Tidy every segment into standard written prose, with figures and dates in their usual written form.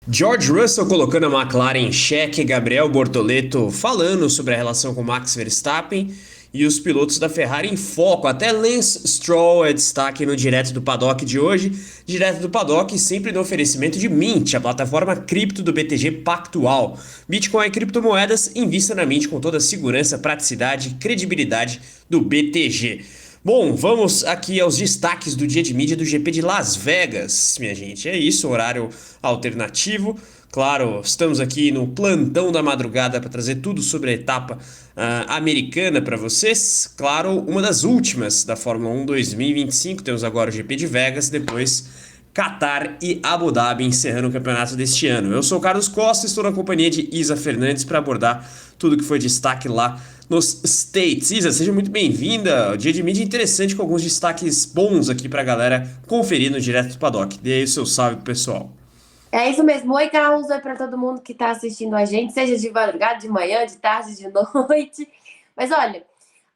George Russell colocando a McLaren em xeque, Gabriel Bortoleto falando sobre a relação com Max Verstappen e os pilotos da Ferrari em foco. Até Lance Stroll é destaque no Direto do Paddock de hoje. Direto do Paddock sempre no oferecimento de Mint, a plataforma cripto do BTG Pactual. Bitcoin e criptomoedas, invista na Mint com toda a segurança, praticidade e credibilidade do BTG. Bom, vamos aqui aos destaques do dia de mídia do GP de Las Vegas, minha gente. É isso, horário alternativo. Claro, estamos aqui no plantão da madrugada para trazer tudo sobre a etapa americana para vocês. Claro, uma das últimas da Fórmula 1 2025. Temos agora o GP de Vegas, depois Qatar e Abu Dhabi encerrando o campeonato deste ano. Eu sou o Carlos Costa e estou na companhia de Isa Fernandes para abordar tudo que foi destaque lá nos States. Isa, seja muito bem-vinda. O dia de mídia interessante com alguns destaques bons aqui pra galera conferir no Direto do Paddock. Dê aí o seu salve pro pessoal. É isso mesmo. Oi, Carlos. Oi para todo mundo que está assistindo a gente, seja de madrugada, de manhã, de tarde, de noite. Mas olha,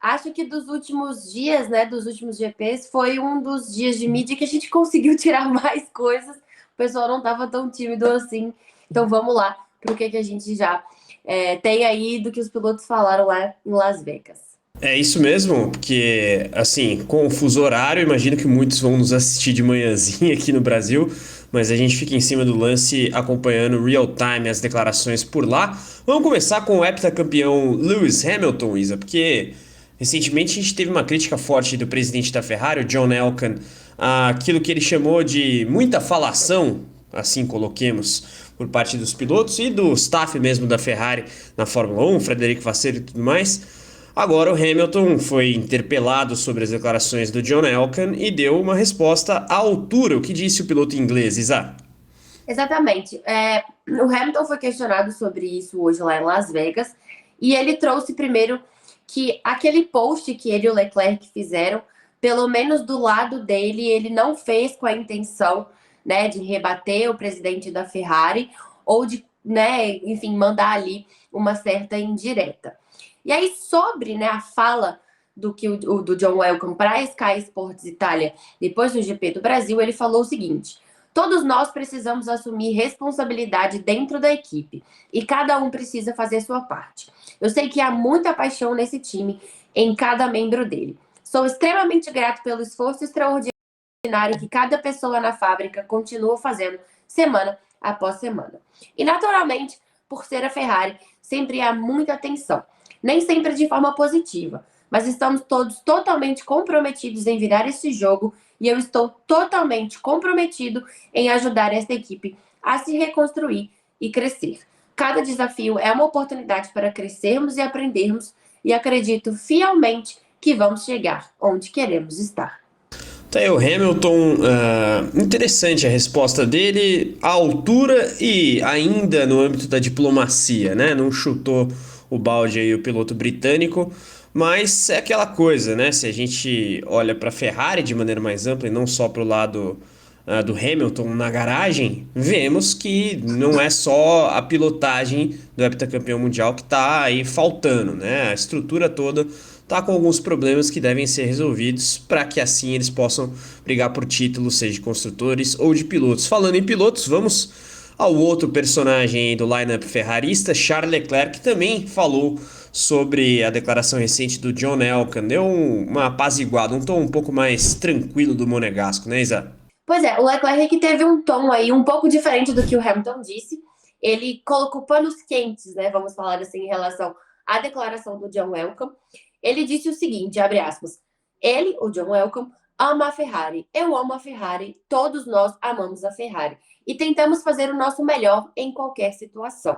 acho que dos últimos dias, né, dos últimos GPs, foi um dos dias de mídia que a gente conseguiu tirar mais coisas. O pessoal não estava tão tímido assim. Então vamos lá para o que a gente já tem aí do que os pilotos falaram lá em Las Vegas. É isso mesmo, porque assim, com o fuso horário, imagino que muitos vão nos assistir de manhãzinha aqui no Brasil, mas a gente fica em cima do lance acompanhando real time as declarações por lá. Vamos começar com o heptacampeão Lewis Hamilton, Isa, porque recentemente a gente teve uma crítica forte do presidente da Ferrari, o John Elkann, àquilo que ele chamou de muita falação, assim coloquemos, por parte dos pilotos e do staff mesmo da Ferrari na Fórmula 1, Frederico Vasseur e tudo mais. Agora o Hamilton foi interpelado sobre as declarações do John Elkann e deu uma resposta à altura. O que disse o piloto inglês, Isa? Exatamente. O Hamilton foi questionado sobre isso hoje lá em Las Vegas e ele trouxe primeiro que aquele post que ele e o Leclerc fizeram, pelo menos do lado dele, ele não fez com a intenção, né, de rebater o presidente da Ferrari ou de, né, enfim, mandar ali uma certa indireta. E aí sobre, né, a fala do John Elkann para a Sky Sports Itália depois do GP do Brasil, ele falou o seguinte: todos nós precisamos assumir responsabilidade dentro da equipe e cada um precisa fazer sua parte. Eu sei que há muita paixão nesse time, em cada membro dele. Sou extremamente grato pelo esforço extraordinário que cada pessoa na fábrica continua fazendo semana após semana. E naturalmente, por ser a Ferrari, sempre há muita atenção, nem sempre de forma positiva, mas estamos todos totalmente comprometidos em virar esse jogo e eu estou totalmente comprometido em ajudar esta equipe a se reconstruir e crescer. Cada desafio é uma oportunidade para crescermos e aprendermos, e acredito fielmente que vamos chegar onde queremos estar. Tá aí o Hamilton, interessante a resposta dele, à altura e ainda no âmbito da diplomacia, né? Não chutou o balde aí o piloto britânico, mas é aquela coisa, né? Se a gente olha para a Ferrari de maneira mais ampla e não só para o lado do Hamilton na garagem, vemos que não é só a pilotagem do heptacampeão mundial que está aí faltando, né? A estrutura toda tá com alguns problemas que devem ser resolvidos para que assim eles possam brigar por títulos, seja de construtores ou de pilotos. Falando em pilotos, vamos ao outro personagem do lineup ferrarista, Charles Leclerc, que também falou sobre a declaração recente do John Elkann. Deu uma apaziguada, um tom um pouco mais tranquilo do monegasco, né, Isa? Pois é, o Leclerc teve um tom aí um pouco diferente do que o Hamilton disse. Ele colocou panos quentes, né? Vamos falar assim, em relação à declaração do John Elkann. Ele disse o seguinte, abre aspas, ele, o John Elkann, ama a Ferrari. Eu amo a Ferrari. Todos nós amamos a Ferrari. E tentamos fazer o nosso melhor em qualquer situação.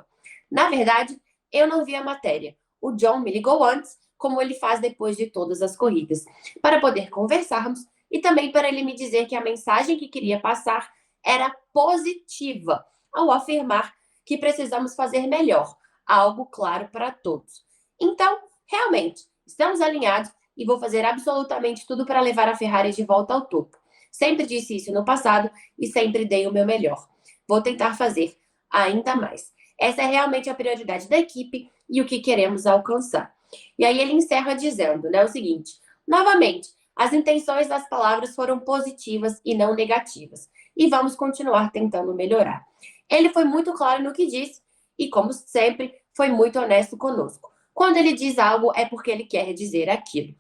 Na verdade, eu não vi a matéria. O John me ligou antes, como ele faz depois de todas as corridas, para poder conversarmos e também para ele me dizer que a mensagem que queria passar era positiva, ao afirmar que precisamos fazer melhor, algo claro para todos. Então, realmente, estamos alinhados e vou fazer absolutamente tudo para levar a Ferrari de volta ao topo. Sempre disse isso no passado e sempre dei o meu melhor. Vou tentar fazer ainda mais. Essa é realmente a prioridade da equipe e o que queremos alcançar. E aí ele encerra dizendo, né, o seguinte: novamente, As intenções das palavras foram positivas e não negativas, e vamos continuar tentando melhorar. Ele foi muito claro no que disse e, como sempre, foi muito honesto conosco. Quando ele diz algo, é porque ele quer dizer aquilo.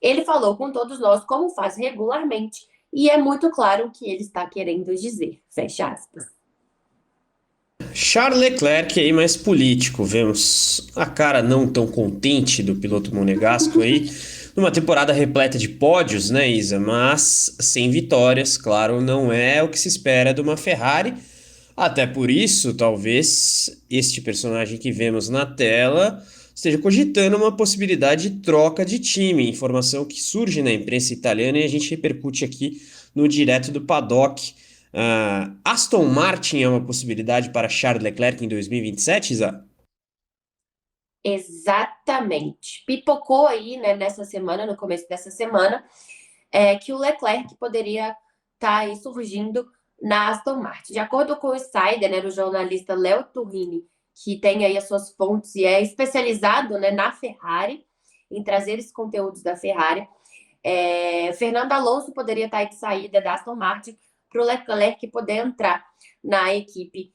Ele falou com todos nós como faz regularmente, e é muito claro o que ele está querendo dizer. Fecha aspas. Charles Leclerc aí mais político, vemos a cara não tão contente do piloto monegasco aí, numa temporada repleta de pódios, né, Isa? Mas sem vitórias, claro, não é o que se espera de uma Ferrari. Até por isso, talvez este personagem que vemos na tela esteja cogitando uma possibilidade de troca de time, informação que surge na imprensa italiana e a gente repercute aqui no direto do paddock. Aston Martin é uma possibilidade para Charles Leclerc em 2027, Isa? Exatamente. Pipocou aí, né, nessa semana, no começo dessa semana, que o Leclerc poderia estar aí surgindo na Aston Martin. De acordo com o Insider, né, do jornalista Léo Turini, que tem aí as suas fontes e é especializado, né, na Ferrari, em trazer esses conteúdos da Ferrari, Fernando Alonso poderia estar aí de saída da Aston Martin para o Leclerc poder entrar na equipe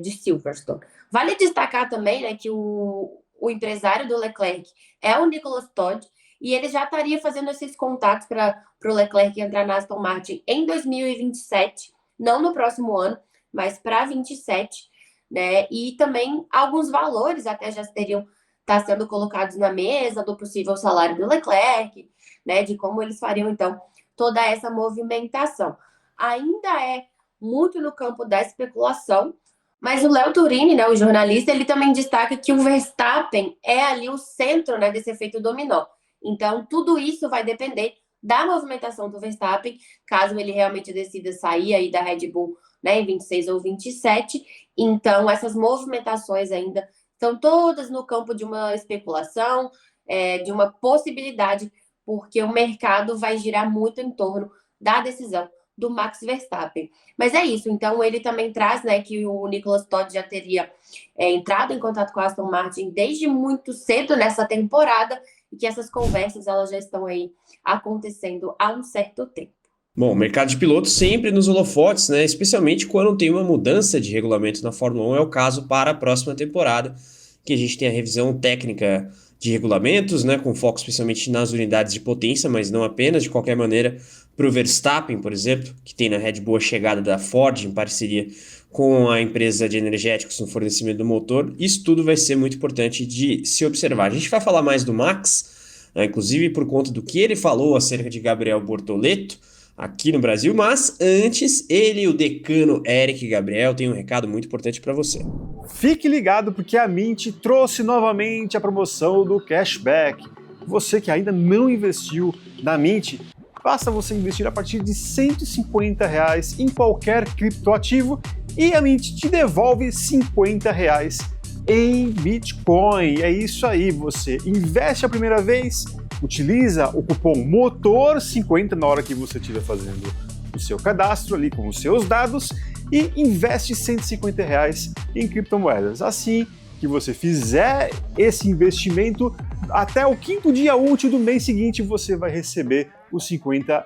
de Silverstone. Vale destacar também, né, que o empresário do Leclerc é o Nicolas Todd, e ele já estaria fazendo esses contatos para o Leclerc entrar na Aston Martin em 2027, não no próximo ano, mas para 27, né? E também alguns valores até já teriam tá sendo colocados na mesa do possível salário do Leclerc, né? De como eles fariam então toda essa movimentação. Ainda é muito no campo da especulação, mas o Léo Turini, né, o jornalista, ele também destaca que o Verstappen é ali o centro, né, desse efeito dominó. Então, tudo isso vai depender da movimentação do Verstappen, caso ele realmente decida sair aí da Red Bull, né, em 26 ou 27. Então, essas movimentações ainda estão todas no campo de uma especulação, de uma possibilidade, porque o mercado vai girar muito em torno da decisão do Max Verstappen. Mas é isso, então ele também traz, né, que o Nicolas Todd já teria entrado em contato com a Aston Martin desde muito cedo nessa temporada e que essas conversas elas já estão aí acontecendo há um certo tempo. Bom, o mercado de pilotos sempre nos holofotes, né? Especialmente quando tem uma mudança de regulamento na Fórmula 1, é o caso para a próxima temporada, que a gente tem a revisão técnica de regulamentos, né? Com foco especialmente nas unidades de potência, mas não apenas, de qualquer maneira, para o Verstappen, por exemplo, que tem na Red Bull a chegada da Ford em parceria com a empresa de energéticos no fornecimento do motor. Isso tudo vai ser muito importante de se observar. A gente vai falar mais do Max, inclusive por conta do que ele falou acerca de Gabriel Bortoleto aqui no Brasil, mas antes, ele e o decano Eric Gabriel têm um recado muito importante para você. Fique ligado porque a Mint trouxe novamente a promoção do cashback. Você que ainda não investiu na Mint, basta você investir a partir de R$ 150 em qualquer criptoativo e a Mint te devolve R$ 50 em Bitcoin. É isso aí, você investe a primeira vez, utiliza o cupom MOTOR50 na hora que você estiver fazendo o seu cadastro ali com os seus dados e investe R$ 150 em criptomoedas. Assim que você fizer esse investimento, até o 5º dia útil do mês seguinte você vai receber os R$ 50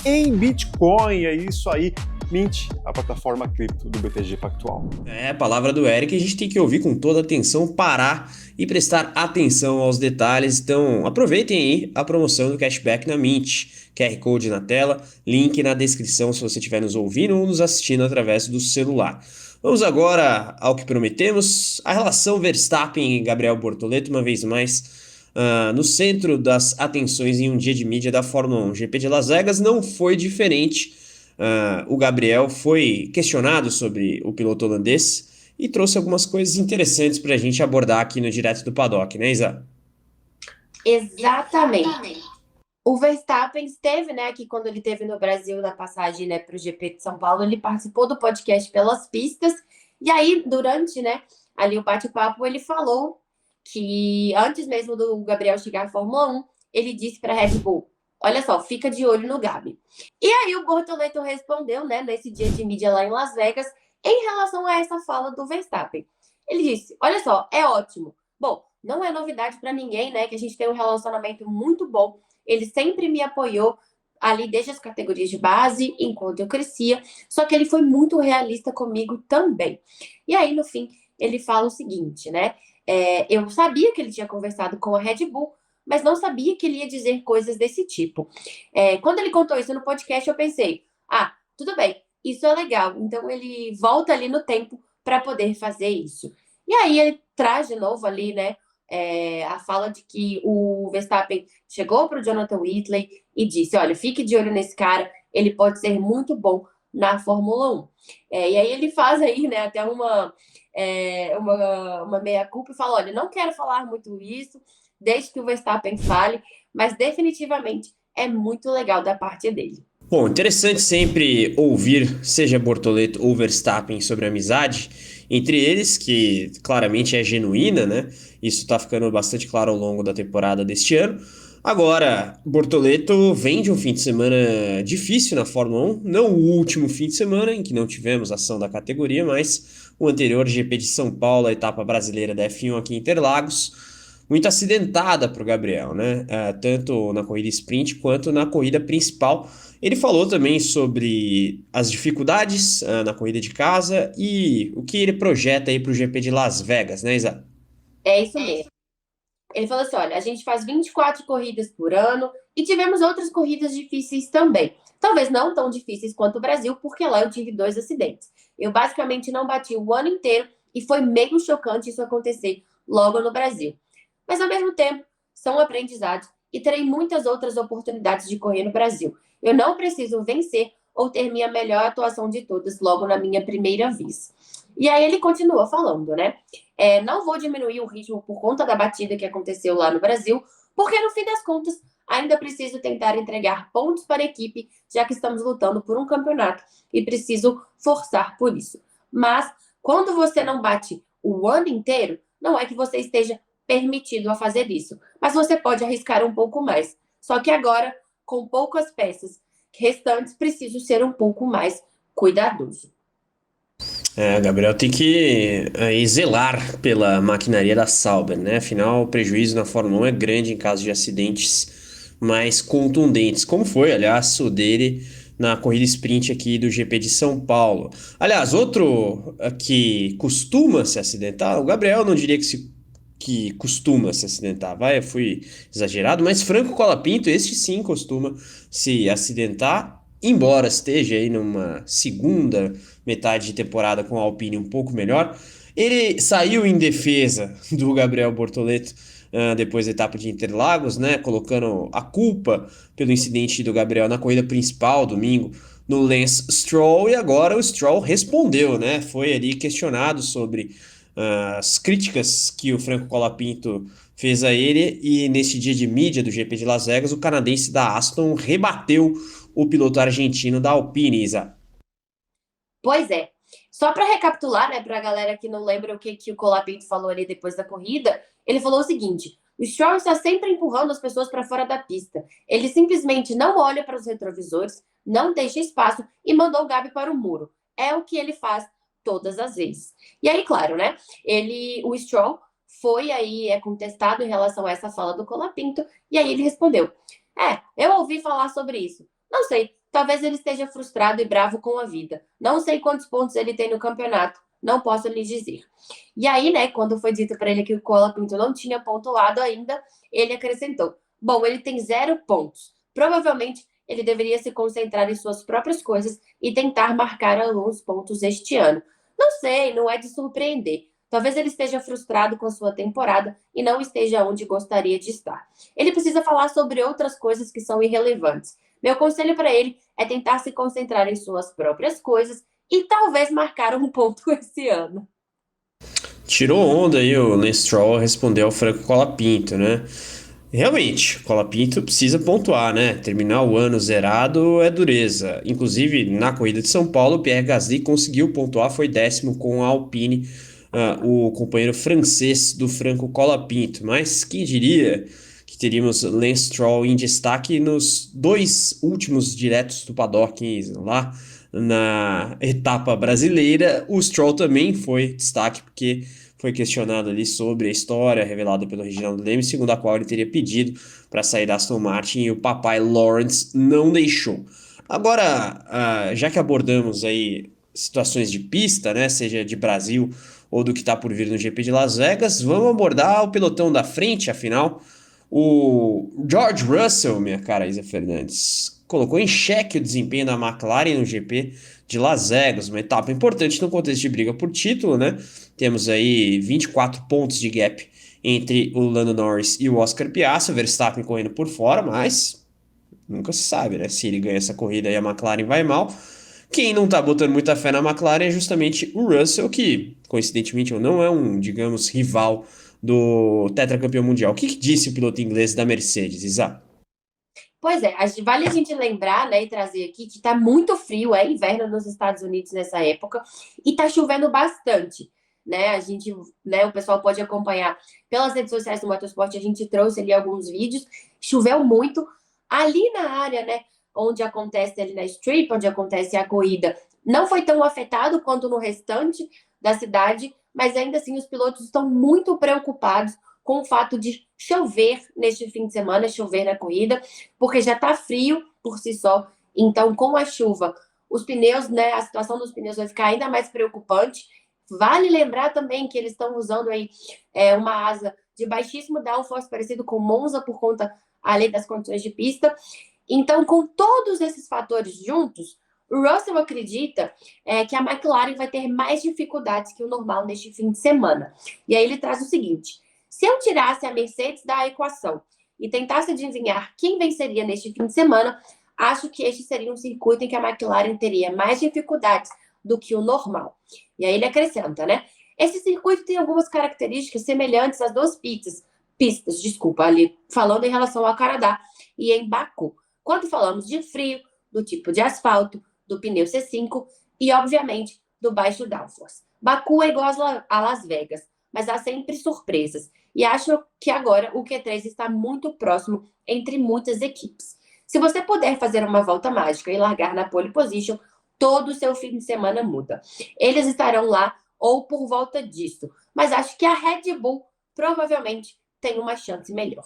em Bitcoin. É isso aí. Mint, a plataforma cripto do BTG Pactual. É a palavra do Eric, a gente tem que ouvir com toda atenção, parar e prestar atenção aos detalhes. Então aproveitem aí a promoção do cashback na Mint. QR Code na tela, link na descrição se você estiver nos ouvindo ou nos assistindo através do celular. Vamos agora ao que prometemos, a relação Verstappen e Gabriel Bortoleto, uma vez mais no centro das atenções em um dia de mídia da Fórmula 1. O GP de Las Vegas não foi diferente. O Gabriel foi questionado sobre o piloto holandês e trouxe algumas coisas interessantes para a gente abordar aqui no Direto do Paddock, né, Isa? Exatamente. O Verstappen esteve, né, aqui quando ele esteve no Brasil na passagem, né, para o GP de São Paulo, ele participou do podcast Pelas Pistas, e aí, durante, né, ali o bate-papo, ele falou que antes mesmo do Gabriel chegar à Fórmula 1, ele disse para a Red Bull, olha só, fica de olho no Gabi. E aí o Bortoleto respondeu, né, nesse dia de mídia lá em Las Vegas, em relação a essa fala do Verstappen. Ele disse, olha só, é ótimo. Bom, não é novidade para ninguém, né, que a gente tem um relacionamento muito bom ele sempre me apoiou ali desde as categorias de base, enquanto eu crescia, só que ele foi muito realista comigo também. E aí, no fim, ele fala o seguinte, né? Eu sabia que ele tinha conversado com a Red Bull, mas não sabia que ele ia dizer coisas desse tipo. Quando ele contou isso no podcast, eu pensei, tudo bem, isso é legal. Então ele volta ali no tempo para poder fazer isso. E aí ele traz de novo ali, né, a fala de que o Verstappen chegou para o Jonathan Whitley e disse, olha, fique de olho nesse cara, ele pode ser muito bom na Fórmula 1. E aí ele faz aí, né, até uma meia-culpa e fala, olha, não quero falar muito isso, desde que o Verstappen fale, mas definitivamente é muito legal da parte dele. Bom, interessante sempre ouvir, seja Bortoleto ou Verstappen, sobre a amizade entre eles, que claramente é genuína, né? Isso tá ficando bastante claro ao longo da temporada deste ano. Agora, Bortoleto vem de um fim de semana difícil na Fórmula 1, não o último fim de semana, em que não tivemos ação da categoria, mas o anterior GP de São Paulo, a etapa brasileira da F1 aqui em Interlagos, muito acidentada para o Gabriel, né? Tanto na corrida sprint quanto na corrida principal. Ele falou também sobre as dificuldades na corrida de casa e o que ele projeta aí para o GP de Las Vegas, né, Isa? É isso mesmo. Ele falou assim, olha, a gente faz 24 corridas por ano e tivemos outras corridas difíceis também. Talvez não tão difíceis quanto o Brasil, porque lá eu tive 2 acidentes. Eu basicamente não bati o ano inteiro e foi meio chocante isso acontecer logo no Brasil. Mas, ao mesmo tempo, são aprendizados e terei muitas outras oportunidades de correr no Brasil. Eu não preciso vencer ou ter minha melhor atuação de todas logo na minha primeira vez. E aí ele continua falando, né? Não vou diminuir o ritmo por conta da batida que aconteceu lá no Brasil, porque no fim das contas ainda preciso tentar entregar pontos para a equipe, já que estamos lutando por um campeonato e preciso forçar por isso. Mas quando você não bate o ano inteiro, não é que você esteja permitido a fazer isso, mas você pode arriscar um pouco mais. Só que agora, com poucas peças restantes, preciso ser um pouco mais cuidadoso. Gabriel tem que zelar pela maquinaria da Sauber, né? Afinal, o prejuízo na Fórmula 1 é grande em caso de acidentes mais contundentes, como foi, aliás, o dele na corrida sprint aqui do GP de São Paulo. Aliás, outro que costuma se acidentar, o Gabriel não diria que costuma se acidentar, eu fui exagerado, mas Franco Colapinto, este sim costuma se acidentar, embora esteja aí numa segunda metade de temporada com a Alpine um pouco melhor. Ele saiu em defesa do Gabriel Bortoleto depois da etapa de Interlagos, né, colocando a culpa pelo incidente do Gabriel na corrida principal, domingo, no Lance Stroll, e agora o Stroll respondeu, né, foi ali questionado sobre as críticas que o Franco Colapinto fez a ele, e nesse dia de mídia do GP de Las Vegas, o canadense da Aston rebateu o piloto argentino da Alpine, Isa. Pois é. Só para recapitular, né, para a galera que não lembra o que o Colapinto falou ali depois da corrida, ele falou o seguinte: o Stroll está sempre empurrando as pessoas para fora da pista. Ele simplesmente não olha para os retrovisores, não deixa espaço e mandou o Gabi para o muro. É o que ele faz todas as vezes. E aí, claro, né? O Stroll foi aí contestado em relação a essa fala do Colapinto, e aí ele respondeu: eu ouvi falar sobre isso. Não sei, talvez ele esteja frustrado e bravo com a vida. Não sei quantos pontos ele tem no campeonato, não posso lhe dizer. E aí, né, quando foi dito para ele que o Colapinto não tinha pontuado ainda, ele acrescentou: bom, ele tem 0 pontos. Provavelmente ele deveria se concentrar em suas próprias coisas e tentar marcar alguns pontos este ano. Não sei, não é de surpreender. Talvez ele esteja frustrado com a sua temporada e não esteja onde gostaria de estar. Ele precisa falar sobre outras coisas que são irrelevantes. Meu conselho para ele é tentar se concentrar em suas próprias coisas e talvez marcar um ponto esse ano. Tirou onda aí o Lance Stroll, respondeu ao Franco Colapinto, né? Realmente, o Colapinto precisa pontuar, né? Terminar o ano zerado é dureza. Inclusive, na corrida de São Paulo, o Pierre Gasly conseguiu pontuar, foi 10º com a Alpine, o companheiro francês do Franco Colapinto. Mas quem diria que teríamos Lance Stroll em destaque nos 2 últimos diretos do paddock lá na etapa brasileira. O Stroll também foi destaque porque foi questionado ali sobre a história revelada pelo Reginaldo Leme, segundo a qual ele teria pedido para sair da Aston Martin e o papai Lawrence não deixou. Agora, já que abordamos aí situações de pista, né, seja de Brasil ou do que está por vir no GP de Las Vegas, vamos abordar o pelotão da frente, afinal, o George Russell, minha cara Isa Fernandes, colocou em xeque o desempenho da McLaren no GP de Las Vegas, uma etapa importante no contexto de briga por título, né? Temos aí 24 pontos de gap entre o Lando Norris e o Oscar Piastri, o Verstappen correndo por fora, mas nunca se sabe, né? Se ele ganha essa corrida e a McLaren vai mal. Quem não tá botando muita fé na McLaren é justamente o Russell, que, coincidentemente ou não, é um, digamos, rival do tetracampeão mundial. O que disse o piloto inglês da Mercedes, Isa? Pois é, vale a gente lembrar, né, e trazer aqui que tá muito frio, é inverno nos Estados Unidos nessa época, e tá chovendo bastante, né? A gente, né, o pessoal pode acompanhar pelas redes sociais do Motorsport, a gente trouxe ali alguns vídeos, choveu muito ali na área, né, onde acontece ali na Strip, onde acontece a corrida, não foi tão afetado quanto no restante da cidade, mas ainda assim os pilotos estão muito preocupados com o fato de chover neste fim de semana, chover na corrida, porque já está frio por si só. Então, com a chuva, os pneus, né, a situação dos pneus vai ficar ainda mais preocupante. Vale lembrar também que eles estão usando aí uma asa de baixíssimo downforce, parecido com Monza, por conta além das condições de pista. Então, com todos esses fatores juntos, o Russell acredita que a McLaren vai ter mais dificuldades que o normal neste fim de semana. E aí ele traz o seguinte: se eu tirasse a Mercedes da equação e tentasse adivinhar quem venceria neste fim de semana, acho que este seria um circuito em que a McLaren teria mais dificuldades do que o normal. E aí ele acrescenta, né? Esse circuito tem algumas características semelhantes às duas pistas, ali falando em relação ao Canadá e em Baku. Quando falamos de frio, do tipo de asfalto, do pneu C5 e, obviamente, do baixo downforce. Baku é igual a Las Vegas, mas há sempre surpresas. E acho que agora o Q3 está muito próximo entre muitas equipes. Se você puder fazer uma volta mágica e largar na pole position, todo o seu fim de semana muda. Eles estarão lá ou por volta disso, mas acho que a Red Bull provavelmente tem uma chance melhor.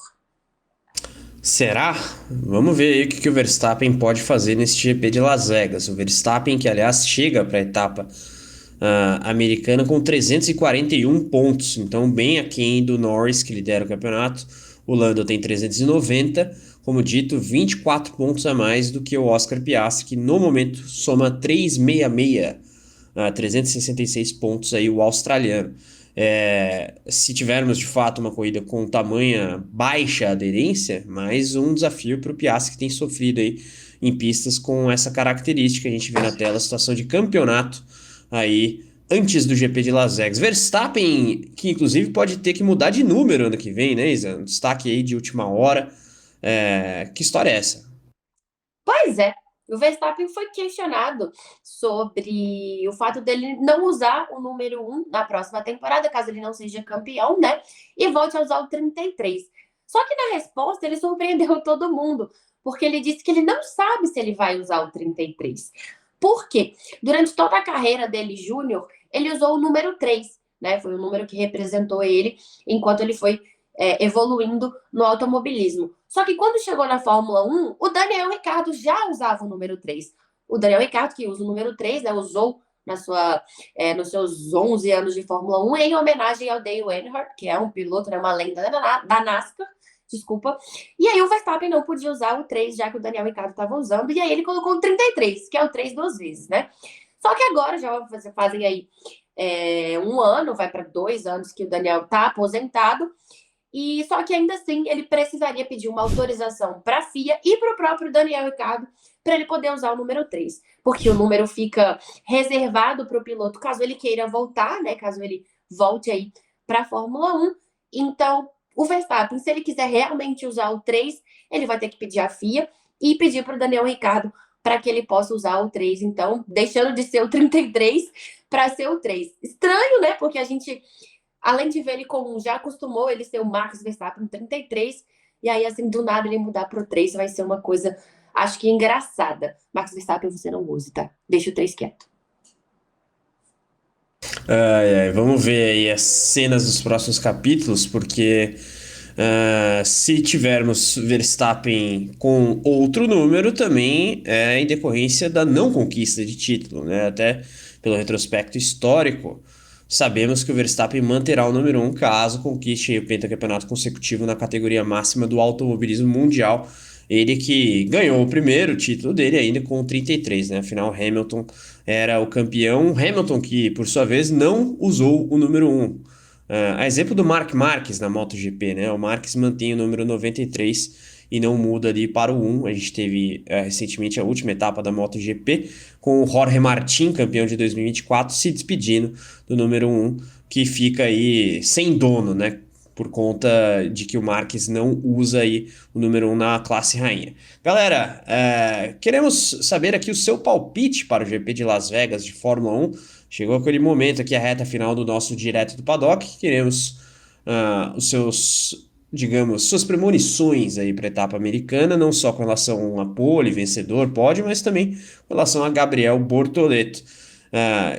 Será? Vamos ver aí o que o Verstappen pode fazer nesse GP de Las Vegas. O Verstappen, que aliás chega para a etapa americana com 341 pontos, então bem aquém do Norris, que lidera o campeonato. O Lando tem 390, como dito, 24 pontos a mais do que o Oscar Piastri, que no momento soma 366, 366 pontos aí o australiano. Se tivermos de fato uma corrida com tamanha baixa aderência, mais um desafio para o Piastri, que tem sofrido aí em pistas com essa característica. A gente vê na tela a situação de campeonato aí antes do GP de Las Vegas. Verstappen, que inclusive pode ter que mudar de número ano que vem, né, Isa? Um destaque aí de última hora. Que história é essa? Pois é, o Verstappen foi questionado sobre o fato dele não usar o número 1 na próxima temporada, caso ele não seja campeão, né? E volte a usar o 33. Só que na resposta ele surpreendeu todo mundo, porque ele disse que ele não sabe se ele vai usar o 33. Por quê? Durante toda a carreira dele, júnior, ele usou o número 3, né? Foi o número que representou ele enquanto ele foi evoluindo no automobilismo. Só que quando chegou na Fórmula 1, o Daniel Ricciardo já usava o número 3. O Daniel Ricciardo, que usa o número 3, né, usou nos seus 11 anos de Fórmula 1 em homenagem ao Dale Earnhardt, que é um piloto, né, uma lenda da NASCAR, desculpa. E aí o Verstappen não podia usar o 3, já que o Daniel Ricciardo estava usando, e aí ele colocou o 33, que é o 3 duas vezes, né? Só que agora já fazem aí um ano, vai para 2 anos que o Daniel está aposentado, e só que ainda assim ele precisaria pedir uma autorização para a FIA e para o próprio Daniel Ricciardo para ele poder usar o número 3, porque o número fica reservado para o piloto caso ele queira voltar, né? Caso ele volte aí para a Fórmula 1. Então, o Verstappen, se ele quiser realmente usar o 3, ele vai ter que pedir à FIA e pedir para o Daniel Ricciardo para que ele possa usar o 3. Então, deixando de ser o 33 para ser o 3. Estranho, né? Porque a gente, além de ver ele como já acostumou ele ser o Max Verstappen 33, e aí, assim, do nada ele mudar pro 3 vai ser uma coisa, acho que engraçada. Max Verstappen você não use, tá? Deixa o 3 quieto. Vamos ver aí as cenas dos próximos capítulos, porque se tivermos Verstappen com outro número, também é em decorrência da não conquista de título, né? Até pelo retrospecto histórico, sabemos que o Verstappen manterá o número 1 caso conquiste o pentacampeonato consecutivo na categoria máxima do automobilismo mundial. Ele que ganhou o primeiro título dele ainda com 33, né? Afinal, Hamilton era o campeão. Hamilton que, por sua vez, não usou o número 1. A exemplo do Marc Marquez na MotoGP, né? O Marquez mantém o número 93 e não muda ali para o 1. A gente teve recentemente a última etapa da MotoGP com o Jorge Martin, campeão de 2024, se despedindo do número 1, que fica aí sem dono, né? Por conta de que o Marquez não usa aí o número 1 na classe rainha. Galera, queremos saber aqui o seu palpite para o GP de Las Vegas de Fórmula 1. Chegou aquele momento aqui, a reta final do nosso Direto do Paddock. Queremos os seus, digamos, suas premonições aí para a etapa americana, não só com relação a pole, vencedor, pódio, mas também com relação a Gabriel Bortoleto.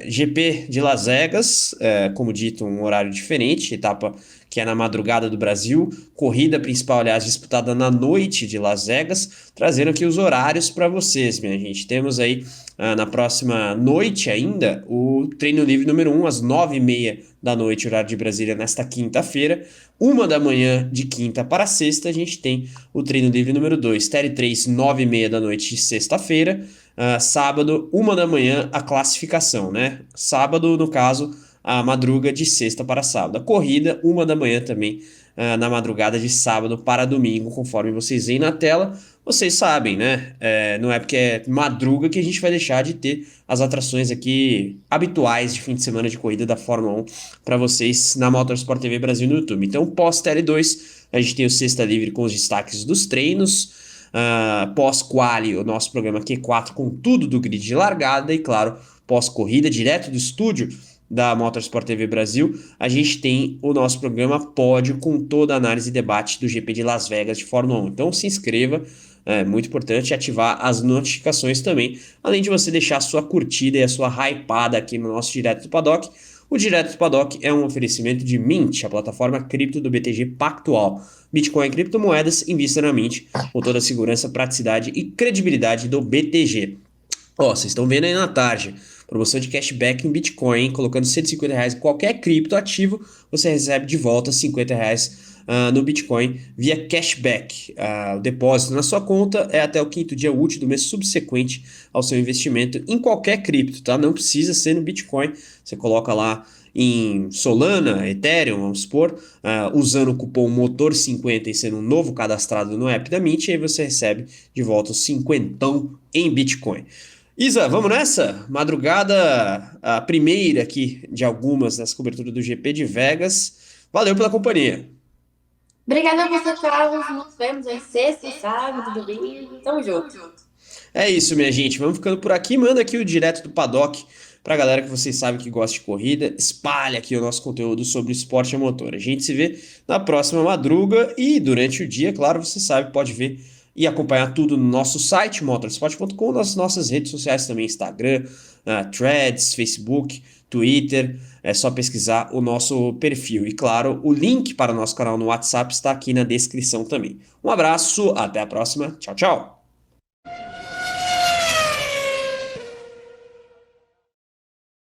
GP de Las Vegas, como dito, um horário diferente, etapa que é na madrugada do Brasil, corrida principal, aliás, disputada na noite de Las Vegas, trazendo aqui os horários para vocês, minha gente. Temos aí na próxima noite ainda o treino livre número 1, às 9h30 da noite, horário de Brasília, nesta quinta-feira. 1 da manhã de quinta para sexta, a gente tem o treino livre número 2, Série 3, 9h30 da noite de sexta-feira. Sábado, 1 da manhã, a classificação, né? Sábado, no caso, a madruga de sexta para sábado. A corrida, 1 da manhã também, na madrugada de sábado para domingo, conforme vocês veem na tela. Vocês sabem, né? Não é porque é madruga que a gente vai deixar de ter as atrações aqui habituais de fim de semana de corrida da Fórmula 1 para vocês na Motorsport TV Brasil no YouTube. Então, pós-TL2, a gente tem o Sexta Livre com os destaques dos treinos. Pós-quali, o nosso programa Q4 com tudo do grid de largada e, claro, pós-corrida, direto do estúdio da Motorsport TV Brasil, a gente tem o nosso programa Pódio com toda a análise e debate do GP de Las Vegas de Fórmula 1. Então se inscreva, é muito importante ativar as notificações também, além de você deixar a sua curtida e a sua hypada aqui no nosso Direto do Paddock. O Direto do Paddock é um oferecimento de Mint, a plataforma cripto do BTG Pactual. Bitcoin e criptomoedas, invista na Mint, com toda a segurança, praticidade e credibilidade do BTG. Vocês estão vendo aí na tarde, promoção de cashback em Bitcoin, hein? Colocando R$150 em qualquer cripto ativo, você recebe de volta R$50 no Bitcoin via cashback. O depósito na sua conta é até o 5º dia útil do mês subsequente ao seu investimento em qualquer cripto, tá? Não precisa ser no Bitcoin, você coloca lá em Solana, Ethereum, vamos supor, usando o cupom MOTOR50 e sendo um novo cadastrado no app da Mint, e aí você recebe de volta os 50 em Bitcoin. Isa, vamos nessa? Madrugada, a primeira aqui de algumas das coberturas do GP de Vegas. Valeu pela companhia. Obrigada a você, Carlos. Nos vemos aí sexta, sábado, domingo. Tamo junto. É isso, minha gente. Vamos ficando por aqui. Manda aqui o Direto do Paddock pra galera que vocês sabem que gosta de corrida. Espalha aqui o nosso conteúdo sobre esporte a motor. A gente se vê na próxima madruga e durante o dia, claro, você sabe, pode ver e acompanhar tudo no nosso site, motorsport.com, nas nossas redes sociais também, Instagram, Threads, Facebook, Twitter. É só pesquisar o nosso perfil. E claro, o link para o nosso canal no WhatsApp está aqui na descrição também. Um abraço, até a próxima. Tchau, tchau.